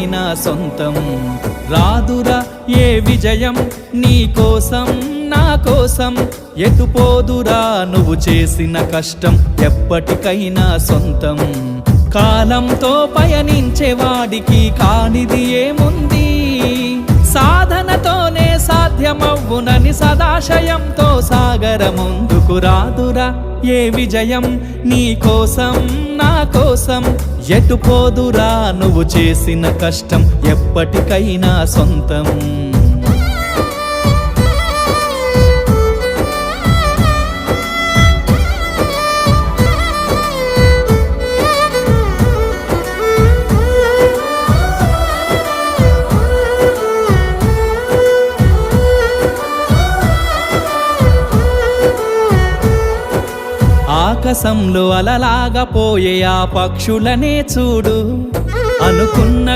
ఎప్పటికైనా సొంతం. రాదురా ఏ విజయం నీ కోసం నా కోసం, ఎటుపోదురా నువ్వు చేసిన కష్టం ఎప్పటికైనా సొంతం. కాలంతో పయనించేవాడికి కానిది ఏముంది, సాధనతోనే సాధ్యమవ్వునని సదాశయంతో సాగర ముందుకు. రాదురా ఏ విజయం నీ కోసం నా కోసం, ఎటుపోదురా నువ్వు చేసిన కష్టం ఎప్పటికైనా సొంతం. ఆకాశంలో అలలాగా పోయే ఆ పక్షులనే చూడు, అనుకున్న